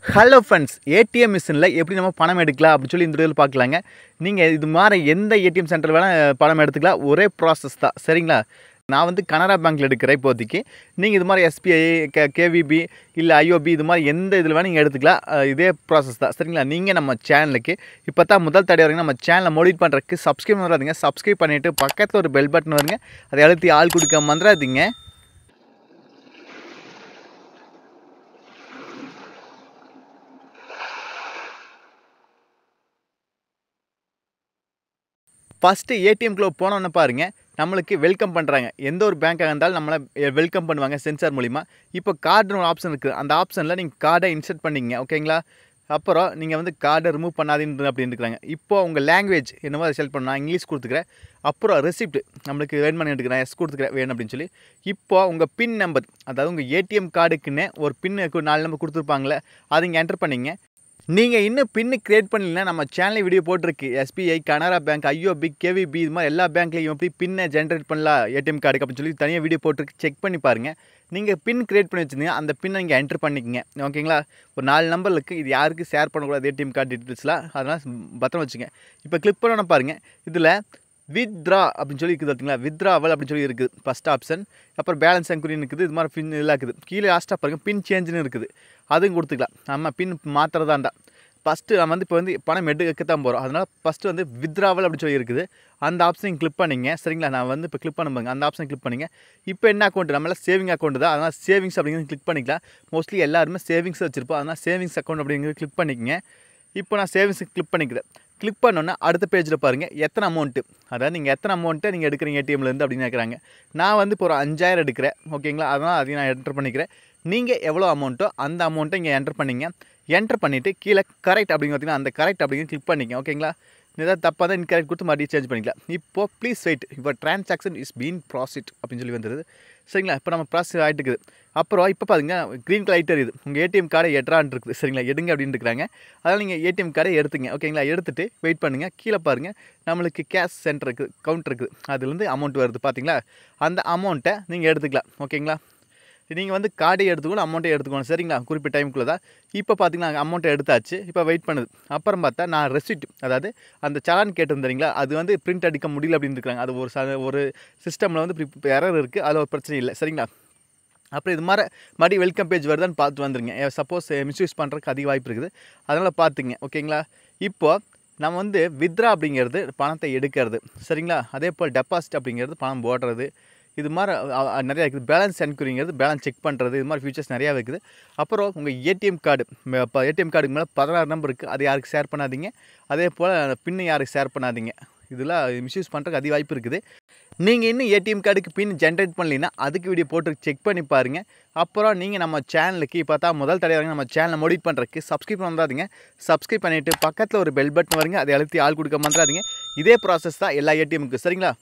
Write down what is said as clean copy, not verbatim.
Hello friends, ATM மிஷினில் எப்படி நம்ம பணம் எடுக்கலாம் அப்படின்னு சொல்லி இந்த வீடியோவில் பார்க்கலாங்க. நீங்கள் இது மாதிரி எந்த ஏடிஎம் சென்டர் வேணால் பணம் எடுத்துக்கலாம், ஒரே ப்ராசஸ் தான். சரிங்களா? நான் வந்து கனரா பேங்க்கில் எடுக்கிறேன் இப்போதைக்கு. நீங்கள் இது மாதிரி எஸ்பிஐ, கேவிபி இல்லை ஐஓபி இது மாதிரி எந்த இதில் வேணால் நீங்கள் எடுத்துக்கலாம். இதே ப்ராசஸ் தான். சரிங்களா? நீங்கள் நம்ம சேனலுக்கு இப்போ தான் முதல் தடவை வரீங்க, நம்ம சேனலை மோடிட் பண்ணுறதுக்கு சப்ஸ்கிரைப் பண்ணுறாதீங்க. சப்ஸ்கிரைப் பண்ணிவிட்டு பக்கத்தில் ஒரு பெல் பட்டன் வருங்க, அதை அழுத்தி ஆள் கொடுக்க மறந்துடாதீங்க. ஃபஸ்ட்டு ஏடிஎம்குள்ளே போனோன்னு பாருங்கள், நம்மளுக்கு வெல்கம் பண்ணுறாங்க. எந்த ஒரு பேங்காக இருந்தாலும் நம்மளை வெல்கம் பண்ணுவாங்க சென்சார் மூலிமா. இப்போ கார்டுன்னு ஒரு ஆப்ஷன் இருக்குது. அந்த ஆப்ஷனில் நீங்கள் கார்டை இன்சர்ட் பண்ணிங்க. ஓகேங்களா? அப்புறம் நீங்கள் வந்து கார்டை ரிமூவ் பண்ணாதீன்னு அப்படின்னு இருக்கிறாங்க. இப்போ உங்கள் லாங்குவேஜ் என்னவோ அதை செலக்ட் பண்ணால் இங்கிலீஷ் கொடுத்துக்கிறேன். அப்புறம் ரெசிப்ட் நம்மளுக்கு வேணும் பண்ணி எடுத்துக்கிறேன், எஸ் கொடுத்துக்கிறேன் வேணும் அப்படின்னு சொல்லி. இப்போ உங்கள் பின் நம்பர், அதாவது உங்கள் ஏடிஎம் கார்டுக்குன்னு ஒரு பின்னுக்கு 4 நம்பர் கொடுத்துருப்பாங்களே, அதை இங்கே என்டர் பண்ணிங்க. நீங்கள் இன்னும் பின்னு கிரியேட் பண்ணலைன்னா நம்ம சேனலில் வீடியோ போட்டிருக்கு. SBI, Canara bank, IOB, KVP இது மாதிரி எல்லா பேங்க்லையும் எப்படி பின்னை ஜென்ரேட் பண்ணலாம் ஏடிஎம் கார்டுக்கு அப்படின்னு சொல்லி தனியாக வீடியோ போட்டிருக்கு. செக் பண்ணி பாருங்கள். நீங்கள் பின் கிரியேட் பண்ணி வச்சுருந்தீங்க, அந்த பின்னை நீங்கள் என்டர் பண்ணிக்கங்க. ஓகேங்களா? ஒரு 4 நம்பருக்கு இது யாருக்கு ஷேர் பண்ணக்கூடாது ஏடிஎம் கார்டு டீட்டெயில்ஸ்லாம், அதெல்லாம் பத்திரம் வச்சுங்க. இப்போ கிளிக் பண்ணணும் பாருங்கள். இதில் வித்ரா அப்படின்னு சொல்லி இருக்குது பார்த்தீங்களா? வித்ராவல் அப்படின்னு சொல்லி இருக்குது ஃபஸ்ட் ஆப்ஷன். அப்புறம் பேலன்ஸ் என்கொயரின்னு இருக்குது. இது மாதிரி பின் எல்லாம் இருக்குது. கீழே லாஸ்ட்டாக பாருங்கள் பின் சேஞ்சுன்னு இருக்குது. அதுவும் கொடுத்துக்கலாம். நம்ம பின் மாத்திரதா இருந்தால் ஃபஸ்ட்டு நம்ம வந்து இப்போ வந்து பணம் எடுக்க தான் போகிறோம். அதனால் ஃபஸ்ட்டு வந்து வித்ராவல் அப்படின்னு சொல்லி இருக்குது. அந்த ஆப்ஷன் கிளிக் பண்ணிங்க. சரிங்களா? நான் வந்து இப்போ கிளிக் பண்ணுங்க. அந்த ஆப்ஷன் கிளிக் பண்ணிங்க. இப்போ என்ன அக்கௌண்ட், நம்மளால் சேவிங் அக்கௌண்ட் தான். அதனால் சேவிங்ஸ் அப்படிங்கிறது கிளிக் பண்ணிக்கலாம். மோஸ்ட்லி எல்லாருமே சேவிங்ஸ் வச்சுருப்போம். அதனால் சேவிங்ஸ் அக்கௌண்ட் அப்படிங்கிறது கிளிக் பண்ணிக்கங்க. இப்போ நான் சேவிங்ஸுக்கு கிளிக் பண்ணிக்கிறேன். கிளிக் பண்ணோன்னா அடுத்த பேஜில் பாருங்கள் எத்தனை அமௌண்ட்டு, அதாவது நீங்கள் எத்தனை அமௌண்ட்டை நீங்கள் எடுக்கிறீங்க ஏடிஎம்லேருந்து அப்படின்னு கேட்குறாங்க. நான் வந்து இப்போ ஒரு 5000 எடுக்கிறேன். ஓகேங்களா? அதனால் அதையும் நான் என்டர் பண்ணிக்கிறேன். நீங்கள் எவ்வளோ அமௌண்ட்டோ அந்த அமௌண்ட்டை இங்கே என்டர் பண்ணிங்க. என்டர் பண்ணிவிட்டு கீழே கரெக்ட் அப்படின்னு பார்த்தீங்கன்னா அந்த கரெக்ட் அப்படிங்கிற கிளிக் பண்ணிங்க. ஓகேங்களா? ஏதாவது தப்பாக தான் இன்கரெக்ட் கொடுத்து மறுபடியும் சேஞ்ச் பண்ணிக்கலாம். இப்போது ப்ளீஸ் வெயிட், இப்போ ட்ரான்சாக்ஷன் இஸ் பீன் ப்ராசஸ் அப்படின்னு சொல்லி வந்துடுது. சரிங்களா? இப்போ நம்ம ப்ராசஸ் ஆகிட்டு இருக்குது. அப்புறம் இப்போ பாருங்க க்ரீன் கலர் லைட் இருக்குது. உங்கள் ஏடிஎம் கார்டை எட்ரான் இருக்குது. சரிங்களா? எடுங்க அப்படின்னு இருக்கிறாங்க. அதனால் நீங்கள் ஏடிஎம் கார்டை எடுத்துங்க. ஓகேங்களா? எடுத்துகிட்டு வெயிட் பண்ணுங்கள். கீழே பாருங்கள் நம்மளுக்கு கேஷ் சென்டர் இருக்குது, கவுண்டர் இருக்குது. அதுலேருந்து அமௌண்ட் வருது பார்த்தீங்களா? அந்த அமௌண்ட்டை நீங்கள் எடுத்துக்கலாம். ஓகேங்களா? நீங்கள் வந்து கார்டை எடுத்துக்கணும், அமௌண்ட்டை எடுத்துக்கணும். சரிங்களா? குறிப்பிட்ட டைமுக்குள்ளே தான். இப்போ பார்த்தீங்கன்னா அமௌண்ட்டை எடுத்தாச்சு. இப்போ வெயிட் பண்ணுது. அப்புறம் பார்த்தா நான் ரெசிப்ட், அதாவது அந்த சலான் கேட்டிருந்தீங்களா, அது வந்து பிரிண்ட் அடிக்க முடியல அப்படின்னு இருக்கிறாங்க. அது ஒரு சிஸ்டமில் வந்து எரர் இருக்குது. அதில் ஒரு பிரச்சனை இல்லை. சரிங்களா? அப்புறம் இது மாதிரி மறுபடியும் வெல்கம் பேஜ் வருதான்னு பார்த்து வந்துருங்க. சப்போஸ் மிஸ்யூஸ் பண்ணுறதுக்கு அதிக வாய்ப்பு இருக்குது. அதனால் பார்த்துங்க. ஓகேங்களா? இப்போது நம்ம வந்து வித்ரா அப்படிங்கிறது பணத்தை எடுக்கிறது. சரிங்களா? அதே போல் டெபாசிட் அப்படிங்கிறது பணம் போடுறது. இது மாதிரி நிறையா இருக்குது. பேலன்ஸ் என்கொயரிங்கிறது பேலன்ஸ் செக் பண்ணுறது. இது மாதிரி ஃபீச்சர்ஸ் நிறையா இருக்குது. அப்புறம் உங்கள் ஏடிஎம் கார்டு, இப்போ ஏடிஎம் கார்டுக்கு மேலே 16 நம்பர் இருக்குது. அது யாருக்கு ஷேர் பண்ணாதீங்க. அதே போல் பின்னு யாருக்கு ஷேர் பண்ணாதீங்க. இதெல்லாம் மிஸ்யூஸ் பண்ணுறதுக்கு அதிக வாய்ப்பு இருக்குது. நீங்கள் இன்னும் ஏடிஎம் கார்டுக்கு பின் ஜென்ரேட் பண்ணலைன்னா அதுக்கு வீடியோ போட்டு செக் பண்ணி பாருங்கள். அப்புறம் நீங்கள் நம்ம சேனலுக்கு இப்போ தான் முதல் தடவை நம்ம சேனலை மோடிட் பண்ணுறதுக்கு சப்ஸ்கிரைப் பண்ணாதீங்க. சப்ஸ்கிரைப் பண்ணிவிட்டு பக்கத்தில் ஒரு பெல் பட்டன் வருங்க, அதை அழுத்தி ஆள் கொடுக்க மறந்துடாதீங்க. இதே ப்ராசஸ் தான் எல்லா ஏடிஎம்க்கு. சரிங்களா?